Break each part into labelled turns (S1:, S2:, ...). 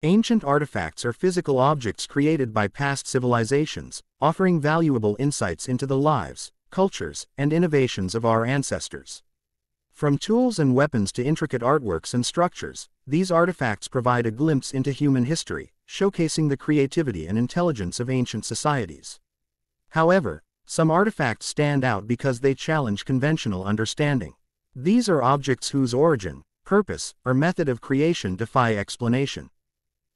S1: Ancient artifacts are physical objects created by past civilizations, offering valuable insights into the lives, cultures, and innovations of our ancestors. From tools and weapons to intricate artworks and structures, these artifacts provide a glimpse into human history, showcasing the creativity and intelligence of ancient societies. However, some artifacts stand out because they challenge conventional understanding. These are objects whose origin, purpose, or method of creation defy explanation.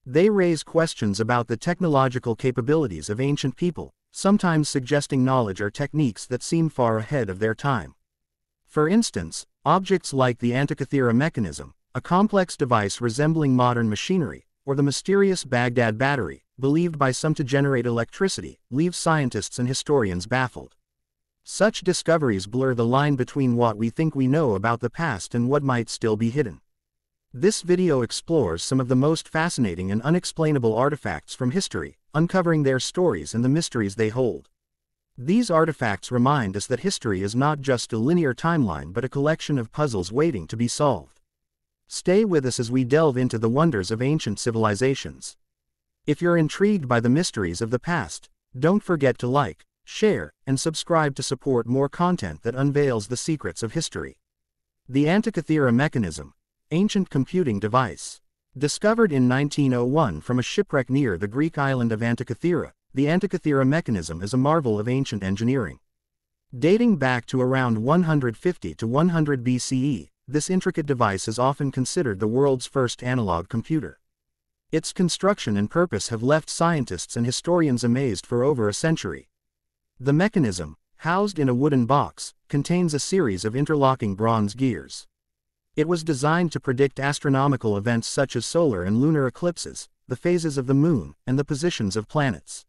S1: They raise questions about the technological capabilities of ancient people, sometimes suggesting knowledge or techniques that seem far ahead of their time. For instance, objects like the Antikythera mechanism, a complex device resembling modern machinery, or the mysterious Baghdad battery, believed by some to generate electricity, leave scientists and historians baffled. Such discoveries blur the line between what we think we know about the past and what might still be hidden. This video explores some of the most fascinating and unexplainable artifacts from history, uncovering their stories and the mysteries they hold. These artifacts remind us that history is not just a linear timeline but a collection of puzzles waiting to be solved. Stay with us as we delve into the wonders of ancient civilizations. If you're intrigued by the mysteries of the past, don't forget to like, share, and subscribe to support more content that unveils the secrets of history. The Antikythera mechanism, ancient computing device. Discovered in 1901 from a shipwreck near the Greek island of Antikythera, the Antikythera mechanism is a marvel of ancient engineering. Dating back to around 150 to 100 BCE, this intricate device is often considered the world's first analog computer. Its construction and purpose have left scientists and historians amazed for over a century. The mechanism, housed in a wooden box, contains a series of interlocking bronze gears. It was designed to predict astronomical events such as solar and lunar eclipses, the phases of the moon, and the positions of planets.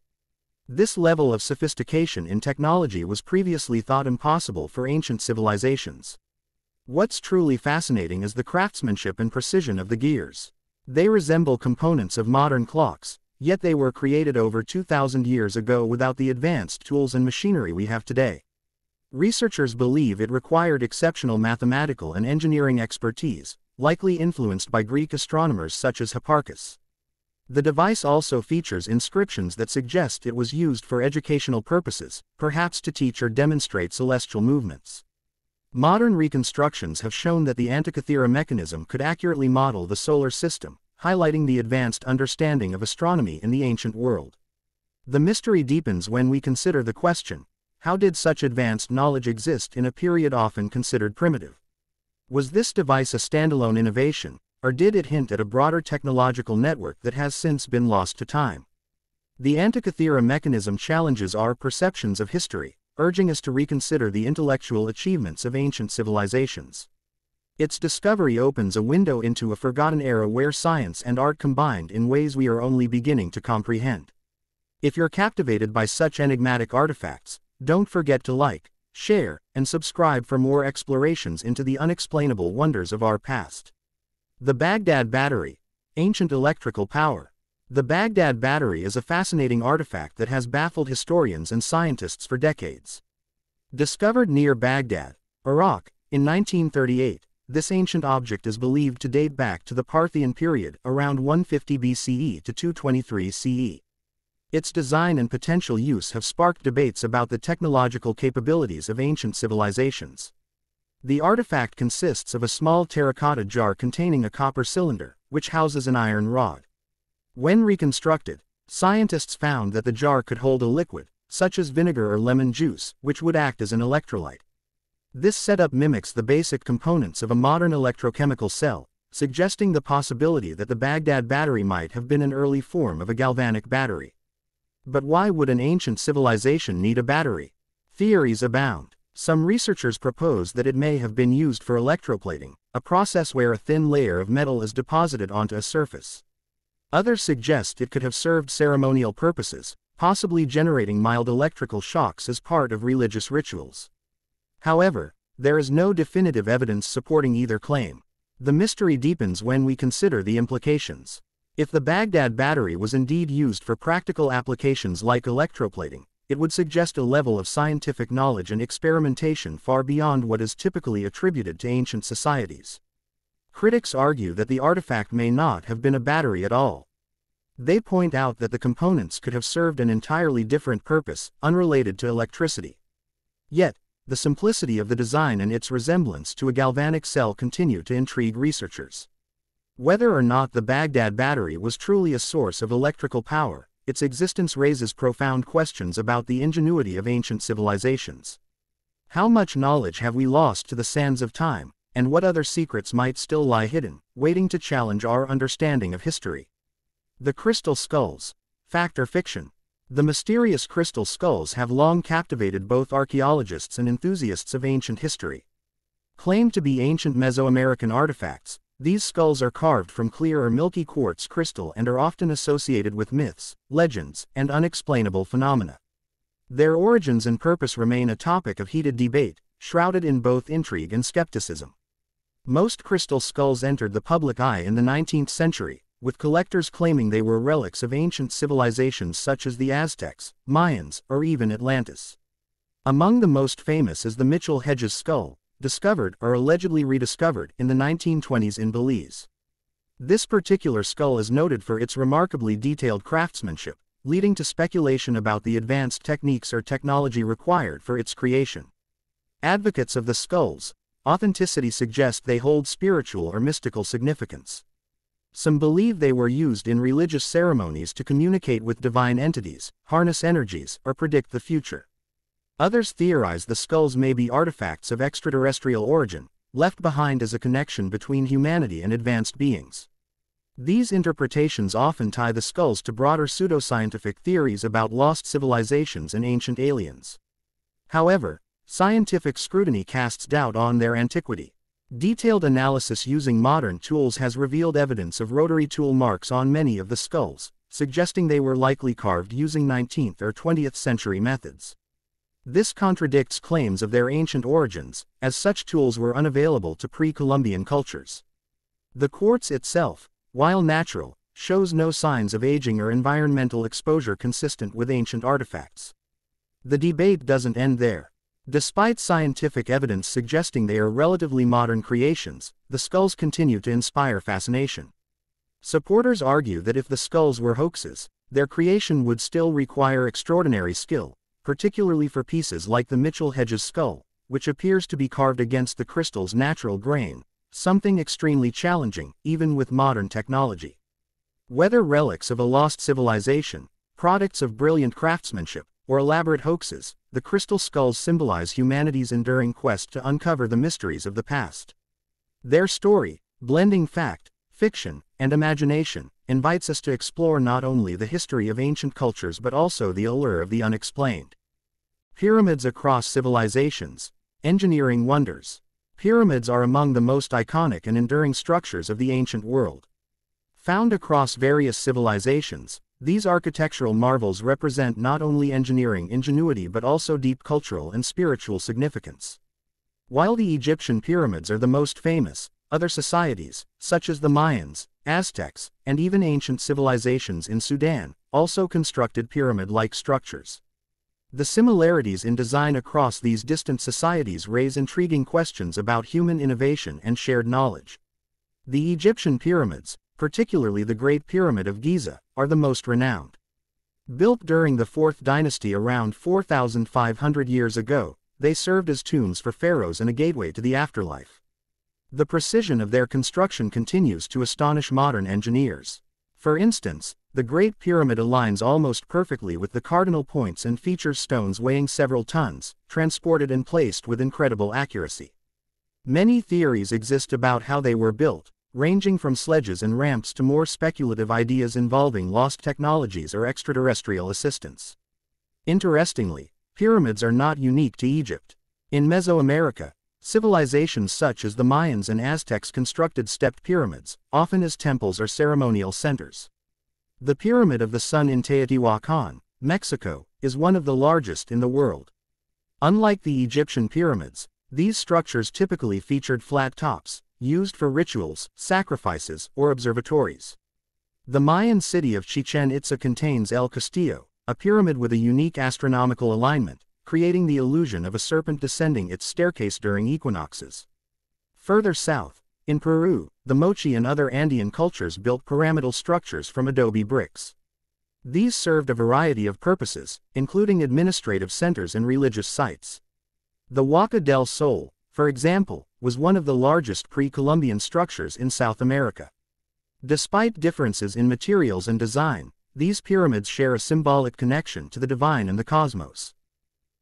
S1: This level of sophistication in technology was previously thought impossible for ancient civilizations. What's truly fascinating is the craftsmanship and precision of the gears. They resemble components of modern clocks, yet they were created over 2,000 years ago without the advanced tools and machinery we have today. Researchers believe it required exceptional mathematical and engineering expertise, likely influenced by Greek astronomers such as Hipparchus. The device also features inscriptions that suggest it was used for educational purposes, perhaps to teach or demonstrate celestial movements. Modern reconstructions have shown that the Antikythera mechanism could accurately model the solar system, highlighting the advanced understanding of astronomy in the ancient world. The mystery deepens when we consider the question: how did such advanced knowledge exist in a period often considered primitive? Was this device a standalone innovation, or did it hint at a broader technological network that has since been lost to time? The Antikythera mechanism challenges our perceptions of history, urging us to reconsider the intellectual achievements of ancient civilizations. Its discovery opens a window into a forgotten era where science and art combined in ways we are only beginning to comprehend. If you're captivated by such enigmatic artifacts, don't forget to like, share, and subscribe for more explorations into the unexplainable wonders of our past. The Baghdad battery, ancient electrical power. The Baghdad battery is a fascinating artifact that has baffled historians and scientists for decades. Discovered near Baghdad, Iraq, in 1938, this ancient object is believed to date back to the Parthian period, around 150 BCE to 223 CE. Its design and potential use have sparked debates about the technological capabilities of ancient civilizations. The artifact consists of a small terracotta jar containing a copper cylinder, which houses an iron rod. When reconstructed, scientists found that the jar could hold a liquid, such as vinegar or lemon juice, which would act as an electrolyte. This setup mimics the basic components of a modern electrochemical cell, suggesting the possibility that the Baghdad battery might have been an early form of a galvanic battery. But why would an ancient civilization need a battery? Theories abound. Some researchers propose that it may have been used for electroplating, a process where a thin layer of metal is deposited onto a surface. Others suggest it could have served ceremonial purposes, possibly generating mild electrical shocks as part of religious rituals. However, there is no definitive evidence supporting either claim. The mystery deepens when we consider the implications. If the Baghdad battery was indeed used for practical applications like electroplating, it would suggest a level of scientific knowledge and experimentation far beyond what is typically attributed to ancient societies. Critics argue that the artifact may not have been a battery at all. They point out that the components could have served an entirely different purpose, unrelated to electricity. Yet, the simplicity of the design and its resemblance to a galvanic cell continue to intrigue researchers. Whether or not the Baghdad battery was truly a source of electrical power, its existence raises profound questions about the ingenuity of ancient civilizations. How much knowledge have we lost to the sands of time, and what other secrets might still lie hidden, waiting to challenge our understanding of history? The crystal skulls. Fact or fiction? The mysterious crystal skulls have long captivated both archaeologists and enthusiasts of ancient history. Claimed to be ancient Mesoamerican artifacts, these skulls are carved from clear or milky quartz crystal and are often associated with myths, legends, and unexplainable phenomena. Their origins and purpose remain a topic of heated debate, shrouded in both intrigue and skepticism. Most crystal skulls entered the public eye in the 19th century, with collectors claiming they were relics of ancient civilizations such as the Aztecs, Mayans, or even Atlantis. Among the most famous is the Mitchell-Hedges skull, discovered or allegedly rediscovered in the 1920s in Belize. This particular skull is noted for its remarkably detailed craftsmanship, leading to speculation about the advanced techniques or technology required for its creation. Advocates of the skull's authenticity suggest they hold spiritual or mystical significance. Some believe they were used in religious ceremonies to communicate with divine entities, harness energies, or predict the future. Others theorize the skulls may be artifacts of extraterrestrial origin, left behind as a connection between humanity and advanced beings. These interpretations often tie the skulls to broader pseudoscientific theories about lost civilizations and ancient aliens. However, scientific scrutiny casts doubt on their antiquity. Detailed analysis using modern tools has revealed evidence of rotary tool marks on many of the skulls, suggesting they were likely carved using 19th or 20th century methods. This contradicts claims of their ancient origins, as such tools were unavailable to pre-Columbian cultures. The quartz itself, while natural, shows no signs of aging or environmental exposure consistent with ancient artifacts. The debate doesn't end there. Despite scientific evidence suggesting they are relatively modern creations, the skulls continue to inspire fascination. Supporters argue that if the skulls were hoaxes, their creation would still require extraordinary skill, particularly for pieces like the Mitchell-Hedges skull, which appears to be carved against the crystal's natural grain, something extremely challenging, even with modern technology. Whether relics of a lost civilization, products of brilliant craftsmanship, or elaborate hoaxes, the crystal skulls symbolize humanity's enduring quest to uncover the mysteries of the past. Their story, blending fact, fiction, and imagination, invites us to explore not only the history of ancient cultures but also the allure of the unexplained. Pyramids across civilizations. Engineering wonders. Pyramids are among the most iconic and enduring structures of the ancient world. Found across various civilizations, these architectural marvels represent not only engineering ingenuity but also deep cultural and spiritual significance. While the Egyptian pyramids are the most famous, other societies, such as the Mayans, Aztecs, and even ancient civilizations in Sudan, also constructed pyramid-like structures. The similarities in design across these distant societies raise intriguing questions about human innovation and shared knowledge. The Egyptian pyramids, particularly the Great Pyramid of Giza, are the most renowned. Built during the 4th dynasty around 4,500 years ago, they served as tombs for pharaohs and a gateway to the afterlife. The precision of their construction continues to astonish modern engineers. For instance, the Great Pyramid aligns almost perfectly with the cardinal points and features stones weighing several tons, transported and placed with incredible accuracy. Many theories exist about how they were built, ranging from sledges and ramps to more speculative ideas involving lost technologies or extraterrestrial assistance. Interestingly, pyramids are not unique to Egypt. In Mesoamerica, civilizations such as the Mayans and Aztecs constructed stepped pyramids, often as temples or ceremonial centers. The Pyramid of the Sun in Teotihuacan, Mexico, is one of the largest in the world. Unlike the Egyptian pyramids, these structures typically featured flat tops, used for rituals, sacrifices, or observatories. The Mayan city of Chichen Itza contains El Castillo, a pyramid with a unique astronomical alignment, creating the illusion of a serpent descending its staircase during equinoxes. Further south, In Peru, the Mochi and other Andean cultures built pyramidal structures from adobe bricks. These served a variety of purposes, including administrative centers and religious sites. The Huaca del Sol, for example, was one of the largest pre-Columbian structures in South America. Despite differences in materials and design, these pyramids share a symbolic connection to the divine and the cosmos.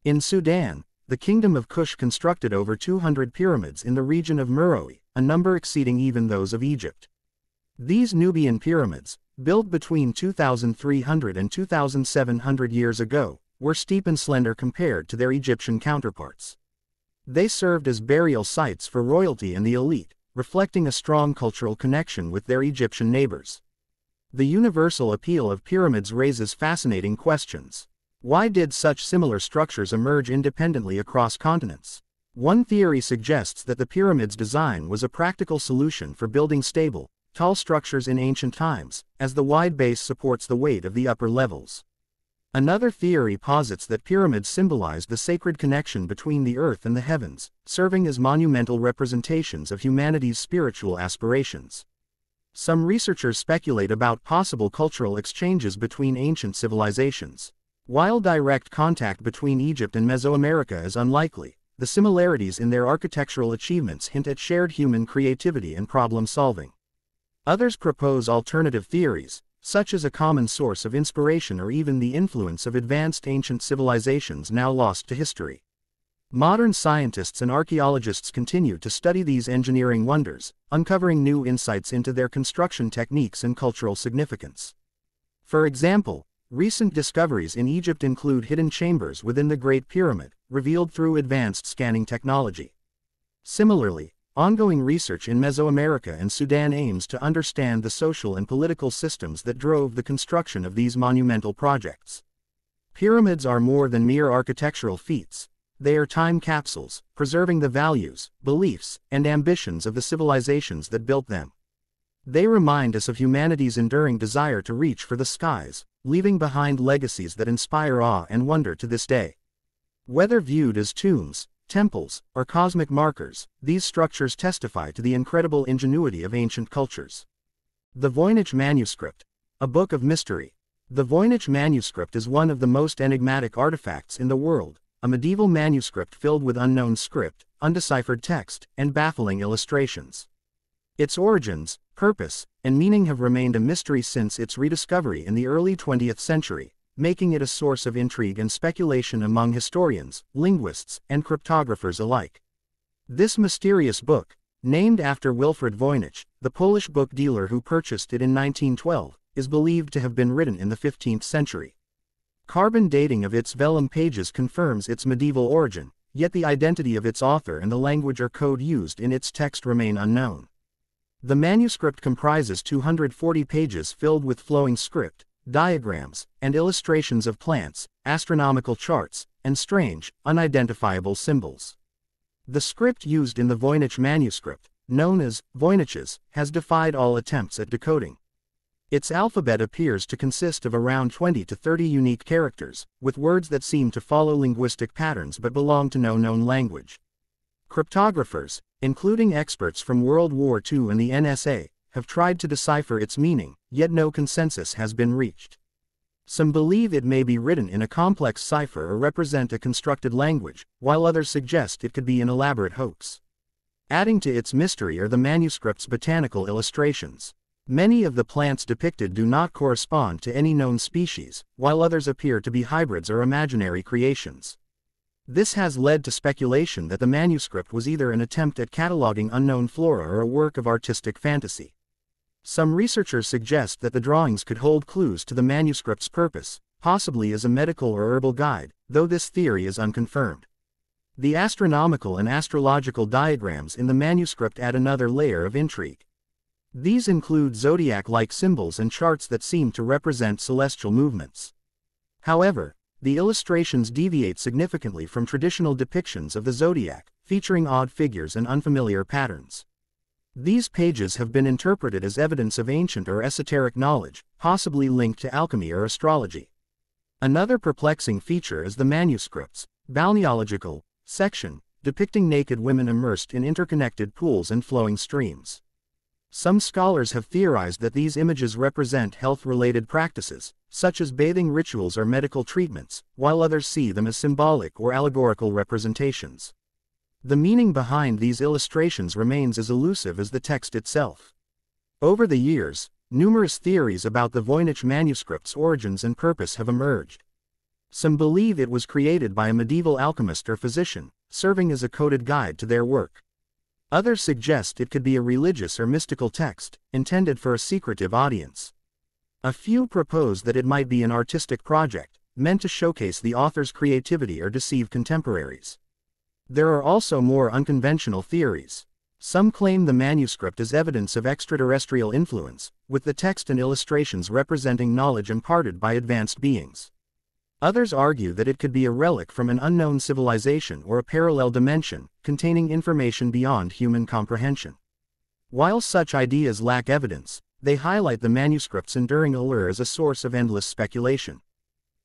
S1: In Sudan, the Kingdom of Kush constructed over 200 pyramids in the region of Meroe, a number exceeding even those of Egypt. These Nubian pyramids, built between 2,300 and 2,700 years ago, were steep and slender compared to their Egyptian counterparts. They served as burial sites for royalty and the elite, reflecting a strong cultural connection with their Egyptian neighbors. The universal appeal of pyramids raises fascinating questions. Why did such similar structures emerge independently across continents? One theory suggests that the pyramid's design was a practical solution for building stable, tall structures in ancient times, as the wide base supports the weight of the upper levels. Another theory posits that pyramids symbolized the sacred connection between the earth and the heavens, serving as monumental representations of humanity's spiritual aspirations. Some researchers speculate about possible cultural exchanges between ancient civilizations. While direct contact between Egypt and Mesoamerica is unlikely, the similarities in their architectural achievements hint at shared human creativity and problem-solving. Others propose alternative theories, such as a common source of inspiration or even the influence of advanced ancient civilizations now lost to history. Modern scientists and archaeologists continue to study these engineering wonders, uncovering new insights into their construction techniques and cultural significance. For example, recent discoveries in Egypt include hidden chambers within the Great Pyramid, revealed through advanced scanning technology. Similarly, ongoing research in Mesoamerica and Sudan aims to understand the social and political systems that drove the construction of these monumental projects. Pyramids are more than mere architectural feats. They are time capsules, preserving the values, beliefs, and ambitions of the civilizations that built them. They remind us of humanity's enduring desire to reach for the skies, leaving behind legacies that inspire awe and wonder to this day. Whether viewed as tombs, temples, or cosmic markers, these structures testify to the incredible ingenuity of ancient cultures. The Voynich Manuscript, a book of mystery. The Voynich Manuscript is one of the most enigmatic artifacts in the world, a medieval manuscript filled with unknown script, undeciphered text, and baffling illustrations. Its origins, purpose, and meaning have remained a mystery since its rediscovery in the early 20th century, making it a source of intrigue and speculation among historians, linguists, and cryptographers alike. This mysterious book, named after Wilfrid Voynich, the Polish book dealer who purchased it in 1912, is believed to have been written in the 15th century. Carbon dating of its vellum pages confirms its medieval origin, yet the identity of its author and the language or code used in its text remain unknown. The manuscript comprises 240 pages filled with flowing script, diagrams, and illustrations of plants, astronomical charts, and strange, unidentifiable symbols. The script used in the Voynich manuscript, known as Voyniches, has defied all attempts at decoding. Its alphabet appears to consist of around 20 to 30 unique characters, with words that seem to follow linguistic patterns but belong to no known language. Cryptographers, including experts from World War II and the NSA, have tried to decipher its meaning, yet no consensus has been reached. Some believe it may be written in a complex cipher or represent a constructed language, while others suggest it could be an elaborate hoax. Adding to its mystery are the manuscript's botanical illustrations. Many of the plants depicted do not correspond to any known species, while others appear to be hybrids or imaginary creations. This has led to speculation that the manuscript was either an attempt at cataloging unknown flora or a work of artistic fantasy. Some researchers suggest that the drawings could hold clues to the manuscript's purpose, possibly as a medical or herbal guide, though this theory is unconfirmed. The astronomical and astrological diagrams in the manuscript add another layer of intrigue. These include zodiac-like symbols and charts that seem to represent celestial movements. However, the illustrations deviate significantly from traditional depictions of the zodiac, featuring odd figures and unfamiliar patterns. These pages have been interpreted as evidence of ancient or esoteric knowledge, possibly linked to alchemy or astrology. Another perplexing feature is the manuscript's balneological section, depicting naked women immersed in interconnected pools and flowing streams. Some scholars have theorized that these images represent health-related practices, such as bathing rituals or medical treatments, while others see them as symbolic or allegorical representations. The meaning behind these illustrations remains as elusive as the text itself. Over the years, numerous theories about the Voynich manuscript's origins and purpose have emerged. Some believe it was created by a medieval alchemist or physician, serving as a coded guide to their work. Others suggest it could be a religious or mystical text, intended for a secretive audience. A few propose that it might be an artistic project, meant to showcase the author's creativity or deceive contemporaries. There are also more unconventional theories. Some claim the manuscript as evidence of extraterrestrial influence, with the text and illustrations representing knowledge imparted by advanced beings. Others argue that it could be a relic from an unknown civilization or a parallel dimension, containing information beyond human comprehension. While such ideas lack evidence, they highlight the manuscript's enduring allure as a source of endless speculation.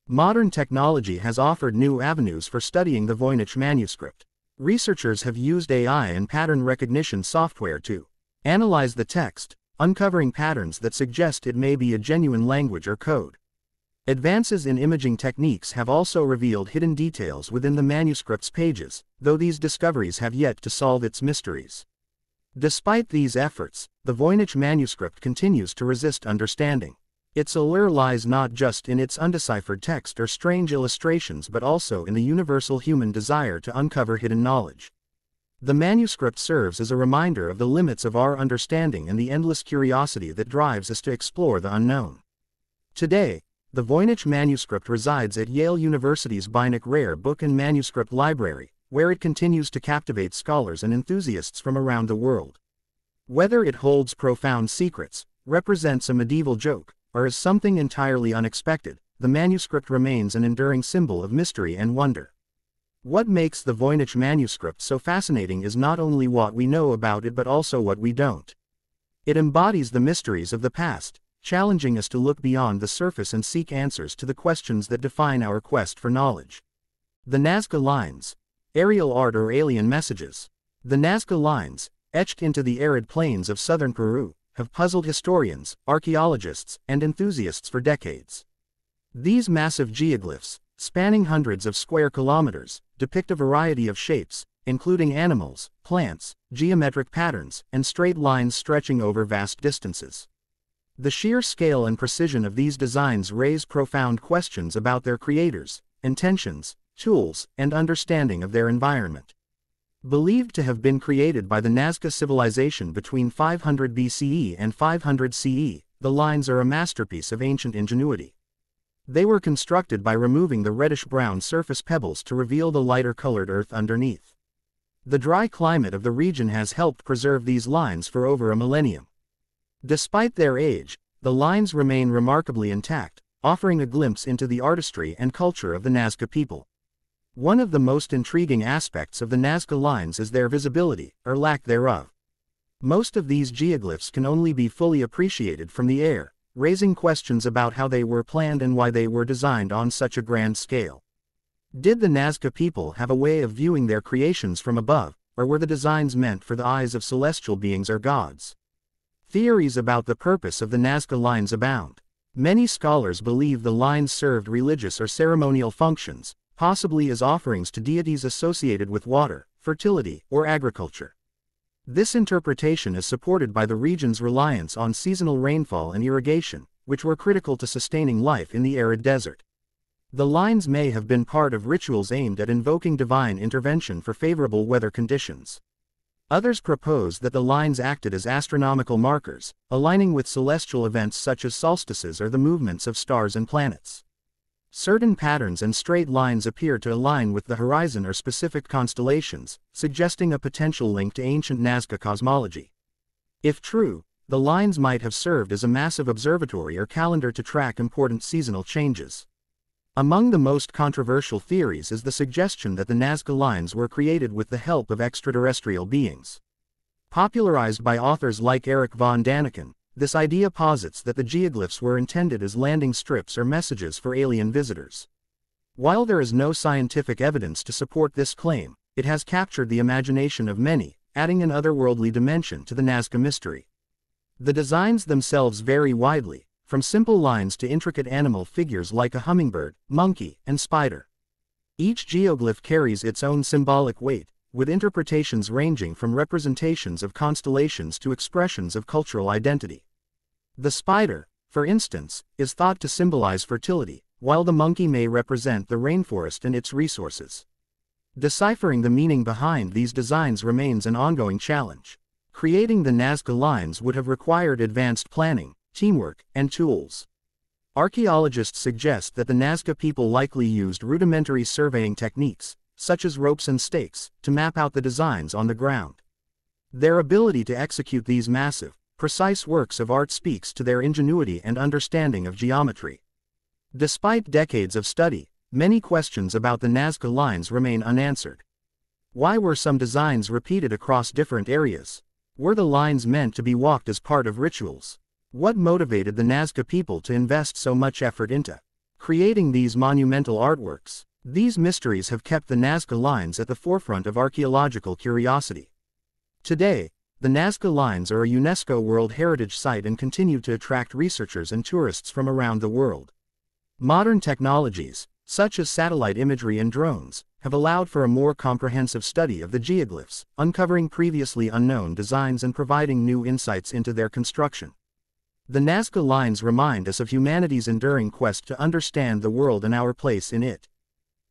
S1: Modern technology has offered new avenues for studying the Voynich manuscript. Researchers have used AI and pattern recognition software to analyze the text, uncovering patterns that suggest it may be a genuine language or code. Advances in imaging techniques have also revealed hidden details within the manuscript's pages, though these discoveries have yet to solve its mysteries. Despite these efforts, the Voynich manuscript continues to resist understanding. Its allure lies not just in its undeciphered text or strange illustrations but also in the universal human desire to uncover hidden knowledge. The manuscript serves as a reminder of the limits of our understanding and the endless curiosity that drives us to explore the unknown. Today, the Voynich manuscript resides at Yale University's Beinecke Rare Book and Manuscript Library, where it continues to captivate scholars and enthusiasts from around the world. Whether it holds profound secrets, represents a medieval joke, or is something entirely unexpected, the manuscript remains an enduring symbol of mystery and wonder. What makes the Voynich manuscript so fascinating is not only what we know about it but also what we don't. It embodies the mysteries of the past, challenging us to look beyond the surface and seek answers to the questions that define our quest for knowledge. The Nazca lines. Aerial art or alien messages. The Nazca lines, etched into the arid plains of southern Peru, have puzzled historians, archaeologists, and enthusiasts for decades. These massive geoglyphs, spanning hundreds of square kilometers, depict a variety of shapes, including animals, plants, geometric patterns, and straight lines stretching over vast distances. The sheer scale and precision of these designs raise profound questions about their creators, intentions, tools, and understanding of their environment. Believed to have been created by the Nazca civilization between 500 BCE and 500 CE, the lines are a masterpiece of ancient ingenuity. They were constructed by removing the reddish-brown surface pebbles to reveal the lighter-colored earth underneath. The dry climate of the region has helped preserve these lines for over a millennium. Despite their age, the lines remain remarkably intact, offering a glimpse into the artistry and culture of the Nazca people. One of the most intriguing aspects of the Nazca lines is their visibility, or lack thereof. Most of these geoglyphs can only be fully appreciated from the air, raising questions about how they were planned and why they were designed on such a grand scale. Did the Nazca people have a way of viewing their creations from above, or were the designs meant for the eyes of celestial beings or gods? Theories about the purpose of the Nazca lines abound. Many scholars believe the lines served religious or ceremonial functions, possibly as offerings to deities associated with water, fertility, or agriculture. This interpretation is supported by the region's reliance on seasonal rainfall and irrigation, which were critical to sustaining life in the arid desert. The lines may have been part of rituals aimed at invoking divine intervention for favorable weather conditions. Others propose that the lines acted as astronomical markers, aligning with celestial events such as solstices or the movements of stars and planets. Certain patterns and straight lines appear to align with the horizon or specific constellations, suggesting a potential link to ancient Nazca cosmology. If true, the lines might have served as a massive observatory or calendar to track important seasonal changes. Among the most controversial theories is the suggestion that the Nazca lines were created with the help of extraterrestrial beings. Popularized by authors like Erich von Däniken, this idea posits that the geoglyphs were intended as landing strips or messages for alien visitors. While there is no scientific evidence to support this claim, it has captured the imagination of many, adding an otherworldly dimension to the Nazca mystery. The designs themselves vary widely, from simple lines to intricate animal figures like a hummingbird, monkey, and spider. Each geoglyph carries its own symbolic weight, with interpretations ranging from representations of constellations to expressions of cultural identity. The spider, for instance, is thought to symbolize fertility, while the monkey may represent the rainforest and its resources. Deciphering the meaning behind these designs remains an ongoing challenge. Creating the Nazca lines would have required advanced planning, teamwork, and tools. Archaeologists suggest that the Nazca people likely used rudimentary surveying techniques, such as ropes and stakes, to map out the designs on the ground. Their ability to execute these massive, precise works of art speaks to their ingenuity and understanding of geometry. Despite decades of study, many questions about the Nazca lines remain unanswered. Why were some designs repeated across different areas? Were the lines meant to be walked as part of rituals? What motivated the Nazca people to invest so much effort into creating these monumental artworks? These mysteries have kept the Nazca lines at the forefront of archaeological curiosity. Today, the Nazca lines are a UNESCO World Heritage Site and continue to attract researchers and tourists from around the world. Modern technologies, such as satellite imagery and drones, have allowed for a more comprehensive study of the geoglyphs, uncovering previously unknown designs and providing new insights into their construction. The Nazca lines remind us of humanity's enduring quest to understand the world and our place in it.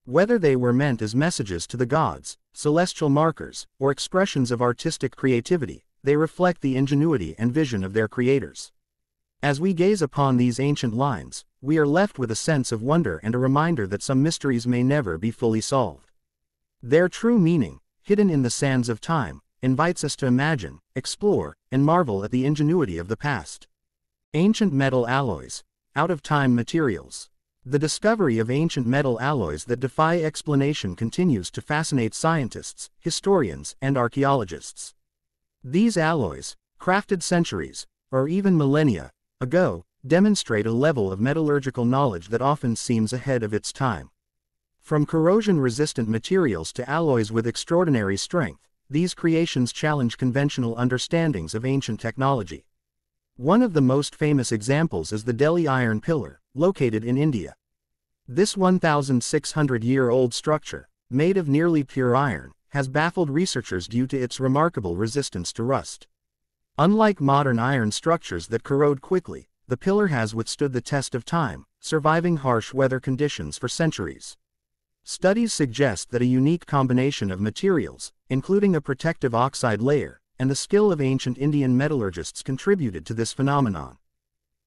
S1: Whether they were meant as messages to the gods, celestial markers, or expressions of artistic creativity, they reflect the ingenuity and vision of their creators. As we gaze upon these ancient lines, we are left with a sense of wonder and a reminder that some mysteries may never be fully solved. Their true meaning, hidden in the sands of time, invites us to imagine, explore, and marvel at the ingenuity of the past. Ancient metal alloys, out-of-time materials. The discovery of ancient metal alloys that defy explanation continues to fascinate scientists, historians, and archaeologists. These alloys, crafted centuries, or even millennia ago, demonstrate a level of metallurgical knowledge that often seems ahead of its time. From corrosion-resistant materials to alloys with extraordinary strength, these creations challenge conventional understandings of ancient technology. One of the most famous examples is the Delhi Iron Pillar, located in India. This 1,600-year-old structure, made of nearly pure iron, has baffled researchers due to its remarkable resistance to rust. Unlike modern iron structures that corrode quickly, the pillar has withstood the test of time, surviving harsh weather conditions for centuries. Studies suggest that a unique combination of materials, including a protective oxide layer, and the skill of ancient Indian metallurgists contributed to this phenomenon.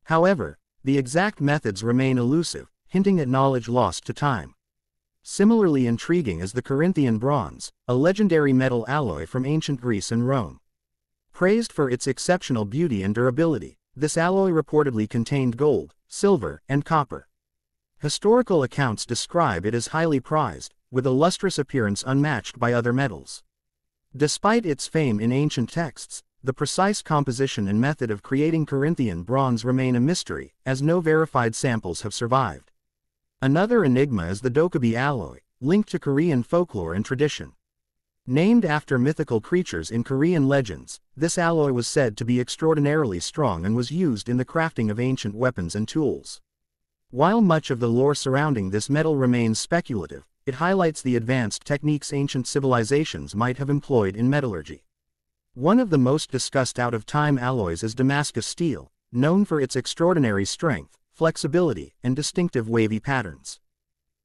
S1: However, the exact methods remain elusive, hinting at knowledge lost to time. Similarly intriguing is the Corinthian bronze, a legendary metal alloy from ancient Greece and Rome. Praised for its exceptional beauty and durability, this alloy reportedly contained gold, silver, and copper. Historical accounts describe it as highly prized, with a lustrous appearance unmatched by other metals. Despite its fame in ancient texts, the precise composition and method of creating Corinthian bronze remain a mystery, as no verified samples have survived. Another enigma is the Dokkaebi alloy, linked to Korean folklore and tradition. Named after mythical creatures in Korean legends, this alloy was said to be extraordinarily strong and was used in the crafting of ancient weapons and tools. While much of the lore surrounding this metal remains speculative, it highlights the advanced techniques ancient civilizations might have employed in metallurgy. One of the most discussed out-of-time alloys is Damascus steel, known for its extraordinary strength, flexibility, and distinctive wavy patterns.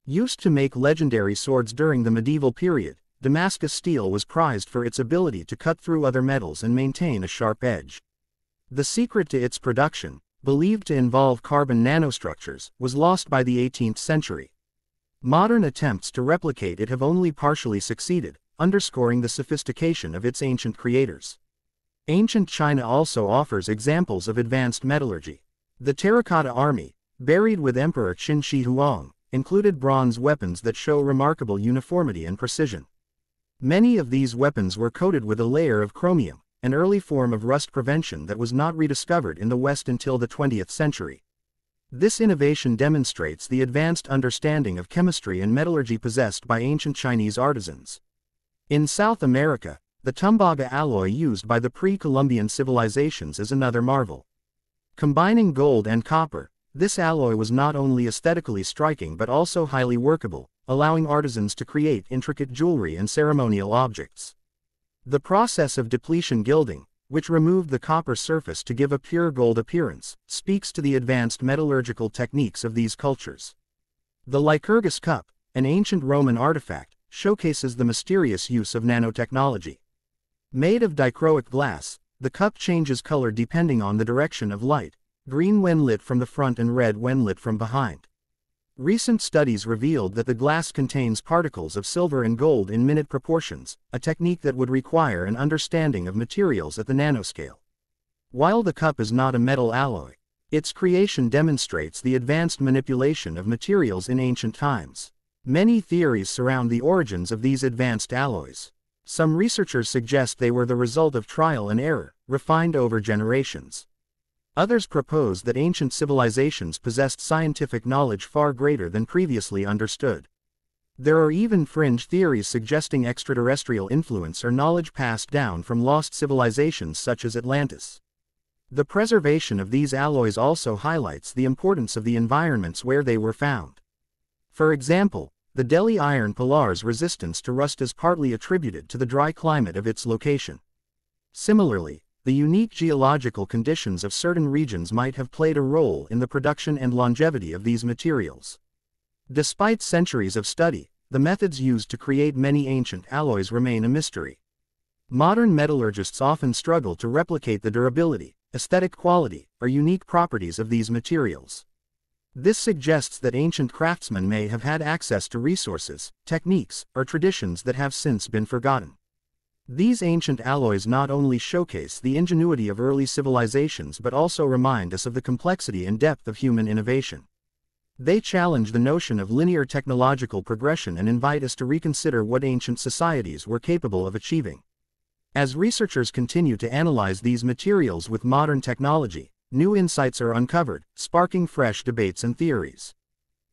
S1: Used to make legendary swords during the medieval period, Damascus steel was prized for its ability to cut through other metals and maintain a sharp edge. The secret to its production, believed to involve carbon nanostructures, was lost by the 18th century. Modern attempts to replicate it have only partially succeeded, underscoring the sophistication of its ancient creators. Ancient China also offers examples of advanced metallurgy. The terracotta army, buried with Emperor Qin Shi Huang, included bronze weapons that show remarkable uniformity and precision. Many of these weapons were coated with a layer of chromium, an early form of rust prevention that was not rediscovered in the West until the 20th century. This innovation demonstrates the advanced understanding of chemistry and metallurgy possessed by ancient Chinese artisans. In South America, the tumbaga alloy used by the pre-Columbian civilizations is another marvel. Combining gold and copper, this alloy was not only aesthetically striking but also highly workable, allowing artisans to create intricate jewelry and ceremonial objects. The process of depletion gilding, which removed the copper surface to give a pure gold appearance, speaks to the advanced metallurgical techniques of these cultures. The Lycurgus cup, an ancient Roman artifact, showcases the mysterious use of nanotechnology. Made of dichroic glass, the cup changes color depending on the direction of light, green when lit from the front and red when lit from behind. Recent studies revealed that the glass contains particles of silver and gold in minute proportions, a technique that would require an understanding of materials at the nanoscale. While the cup is not a metal alloy, its creation demonstrates the advanced manipulation of materials in ancient times. Many theories surround the origins of these advanced alloys. Some researchers suggest they were the result of trial and error, refined over generations. Others propose that ancient civilizations possessed scientific knowledge far greater than previously understood. There are even fringe theories suggesting extraterrestrial influence or knowledge passed down from lost civilizations such as Atlantis. The preservation of these alloys also highlights the importance of the environments where they were found. For example, the Delhi iron pilar's resistance to rust is partly attributed to the dry climate of its location. Similarly, the unique geological conditions of certain regions might have played a role in the production and longevity of these materials. Despite centuries of study, the methods used to create many ancient alloys remain a mystery. Modern metallurgists often struggle to replicate the durability, aesthetic quality, or unique properties of these materials. This suggests that ancient craftsmen may have had access to resources, techniques, or traditions that have since been forgotten. These ancient alloys not only showcase the ingenuity of early civilizations but also remind us of the complexity and depth of human innovation. They challenge the notion of linear technological progression and invite us to reconsider what ancient societies were capable of achieving. As researchers continue to analyze these materials with modern technology, new insights are uncovered, sparking fresh debates and theories.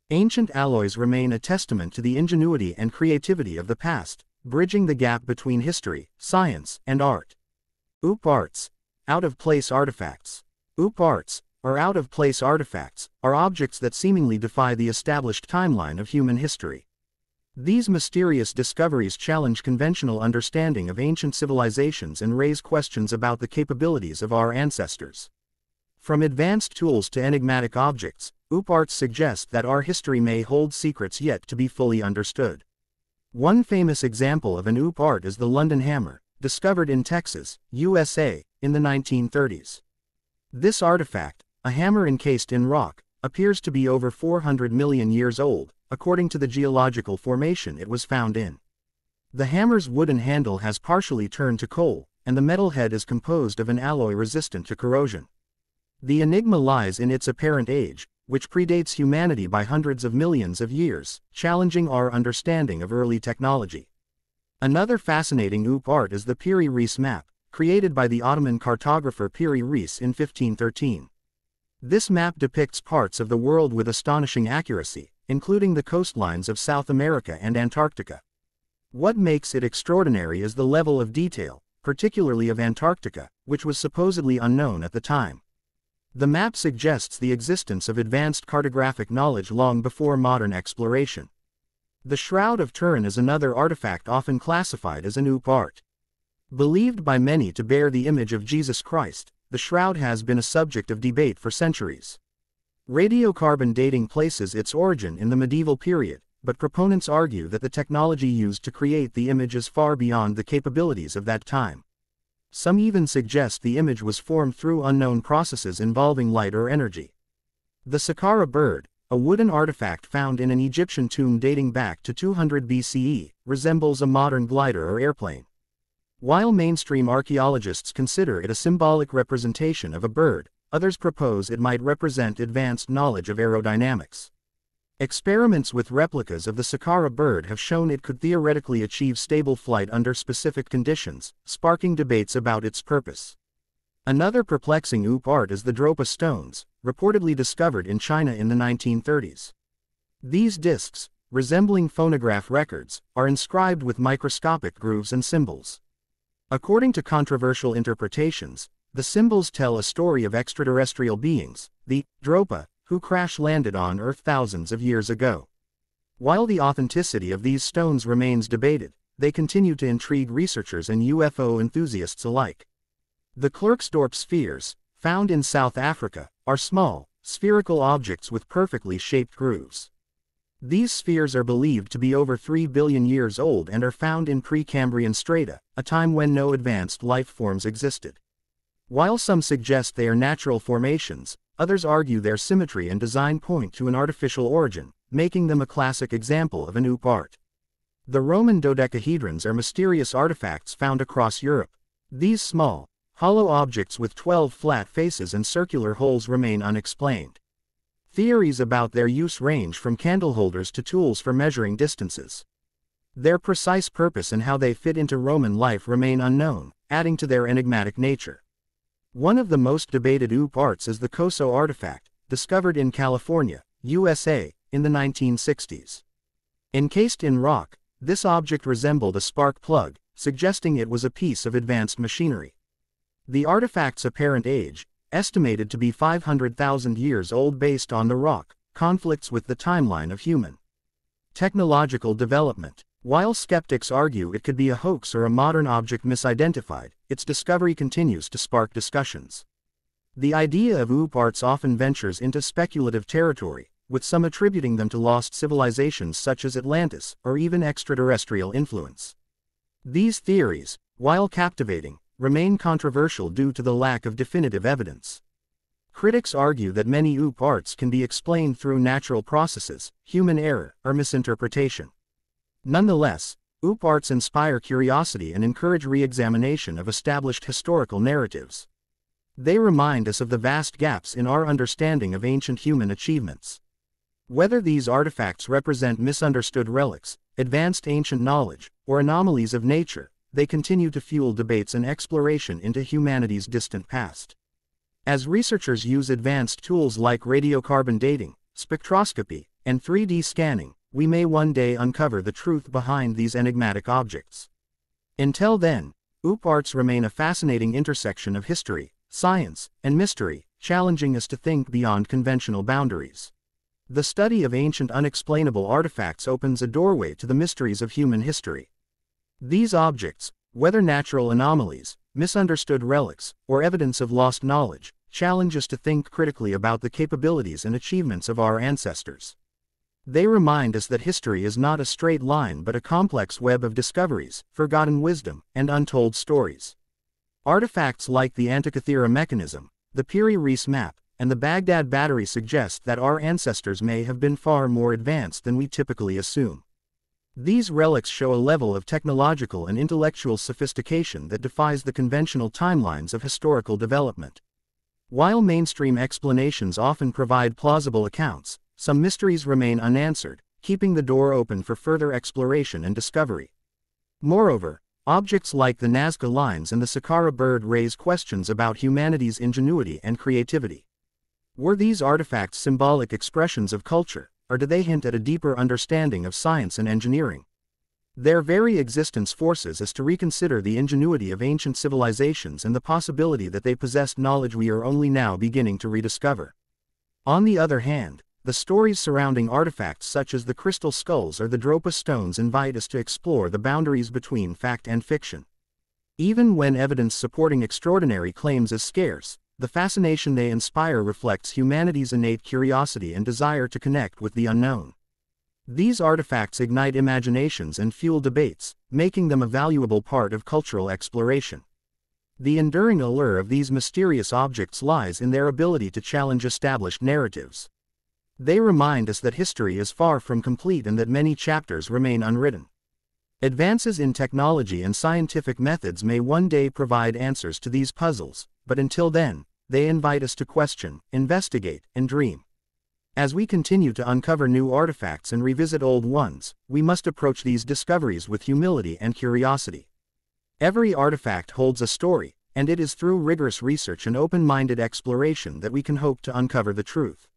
S1: Ancient alloys remain a testament to the ingenuity and creativity of the past, bridging the gap between history, science, and art. OOP arts, out-of-place artifacts. OOP arts, or out-of-place artifacts, are objects that seemingly defy the established timeline of human history. These mysterious discoveries challenge conventional understanding of ancient civilizations and raise questions about the capabilities of our ancestors. From advanced tools to enigmatic objects, OOP arts suggest that our history may hold secrets yet to be fully understood. One famous example of an OOP art is the London hammer, discovered in Texas, USA, in the 1930s. This artifact, a hammer encased in rock, appears to be over 400 million years old, according to the geological formation it was found in. The hammer's wooden handle has partially turned to coal, and the metal head is composed of an alloy resistant to corrosion. The enigma lies in its apparent age, which predates humanity by hundreds of millions of years, challenging our understanding of early technology. Another fascinating OOP art is the Piri Reis map, created by the Ottoman cartographer Piri Reis in 1513. This map depicts parts of the world with astonishing accuracy, including the coastlines of South America and Antarctica. What makes it extraordinary is the level of detail, particularly of Antarctica, which was supposedly unknown at the time. The map suggests the existence of advanced cartographic knowledge long before modern exploration. The Shroud of Turin is another artifact often classified as an OOP art. Believed by many to bear the image of Jesus Christ, the shroud has been a subject of debate for centuries. Radiocarbon dating places its origin in the medieval period, but proponents argue that the technology used to create the image is far beyond the capabilities of that time. Some even suggest the image was formed through unknown processes involving light or energy. The Saqqara bird, a wooden artifact found in an Egyptian tomb dating back to 200 BCE, resembles a modern glider or airplane. While mainstream archaeologists consider it a symbolic representation of a bird, others propose it might represent advanced knowledge of aerodynamics. Experiments with replicas of the Saqqara bird have shown it could theoretically achieve stable flight under specific conditions, sparking debates about its purpose. Another perplexing OOP art is the Dropa stones, reportedly discovered in China in the 1930s. These discs, resembling phonograph records, are inscribed with microscopic grooves and symbols. According to controversial interpretations, the symbols tell a story of extraterrestrial beings, the Dropa, who crash-landed on Earth thousands of years ago. While the authenticity of these stones remains debated, they continue to intrigue researchers and UFO enthusiasts alike. The Klerksdorp spheres, found in South Africa, are small, spherical objects with perfectly shaped grooves. These spheres are believed to be over 3 billion years old and are found in Precambrian strata, a time when no advanced life forms existed. While some suggest they are natural formations, others argue their symmetry and design point to an artificial origin, making them a classic example of an OOP art. The Roman dodecahedrons are mysterious artifacts found across Europe. These small, hollow objects with 12 flat faces and circular holes remain unexplained. Theories about their use range from candle holders to tools for measuring distances. Their precise purpose and how they fit into Roman life remain unknown, adding to their enigmatic nature. One of the most debated OOP arts is the Coso artifact, discovered in California, USA, in the 1960s. Encased in rock, this object resembled a spark plug, suggesting it was a piece of advanced machinery. The artifact's apparent age, estimated to be 500,000 years old based on the rock, conflicts with the timeline of human technological development. While skeptics argue it could be a hoax or a modern object misidentified, its discovery continues to spark discussions. The idea of OOP arts often ventures into speculative territory, with some attributing them to lost civilizations such as Atlantis, or even extraterrestrial influence. These theories, while captivating, remain controversial due to the lack of definitive evidence. Critics argue that many OOP arts can be explained through natural processes, human error, or misinterpretation. Nonetheless, OOP arts inspire curiosity and encourage re-examination of established historical narratives. They remind us of the vast gaps in our understanding of ancient human achievements. Whether these artifacts represent misunderstood relics, advanced ancient knowledge, or anomalies of nature, they continue to fuel debates and exploration into humanity's distant past. As researchers use advanced tools like radiocarbon dating, spectroscopy, and 3D scanning, we may one day uncover the truth behind these enigmatic objects. Until then, OOP arts remain a fascinating intersection of history, science, and mystery, challenging us to think beyond conventional boundaries. The study of ancient unexplainable artifacts opens a doorway to the mysteries of human history. These objects, whether natural anomalies, misunderstood relics, or evidence of lost knowledge, challenge us to think critically about the capabilities and achievements of our ancestors. They remind us that history is not a straight line but a complex web of discoveries, forgotten wisdom, and untold stories. Artifacts like the Antikythera mechanism, the Piri-Reis map, and the Baghdad battery suggest that our ancestors may have been far more advanced than we typically assume. These relics show a level of technological and intellectual sophistication that defies the conventional timelines of historical development. While mainstream explanations often provide plausible accounts, some mysteries remain unanswered, keeping the door open for further exploration and discovery. Moreover, objects like the Nazca lines and the Saqqara bird raise questions about humanity's ingenuity and creativity. Were these artifacts symbolic expressions of culture, or do they hint at a deeper understanding of science and engineering? Their very existence forces us to reconsider the ingenuity of ancient civilizations and the possibility that they possessed knowledge we are only now beginning to rediscover. On the other hand, the stories surrounding artifacts such as the crystal skulls or the Dropa stones invite us to explore the boundaries between fact and fiction. Even when evidence supporting extraordinary claims is scarce, the fascination they inspire reflects humanity's innate curiosity and desire to connect with the unknown. These artifacts ignite imaginations and fuel debates, making them a valuable part of cultural exploration. The enduring allure of these mysterious objects lies in their ability to challenge established narratives. They remind us that history is far from complete and that many chapters remain unwritten. Advances in technology and scientific methods may one day provide answers to these puzzles, but until then, they invite us to question, investigate, and dream. As we continue to uncover new artifacts and revisit old ones, we must approach these discoveries with humility and curiosity. Every artifact holds a story, and it is through rigorous research and open-minded exploration that we can hope to uncover the truth.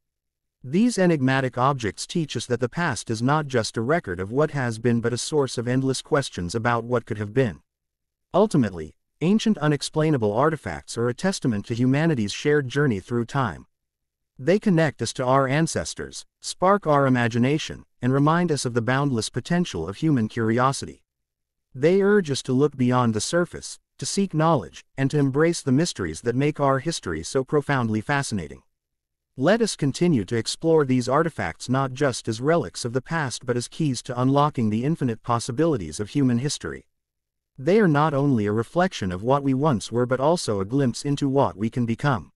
S1: These enigmatic objects teach us that the past is not just a record of what has been but a source of endless questions about what could have been. Ultimately, ancient unexplainable artifacts are a testament to humanity's shared journey through time. They connect us to our ancestors, spark our imagination, and remind us of the boundless potential of human curiosity. They urge us to look beyond the surface, to seek knowledge, and to embrace the mysteries that make our history so profoundly fascinating. Let us continue to explore these artifacts not just as relics of the past but as keys to unlocking the infinite possibilities of human history. They are not only a reflection of what we once were but also a glimpse into what we can become.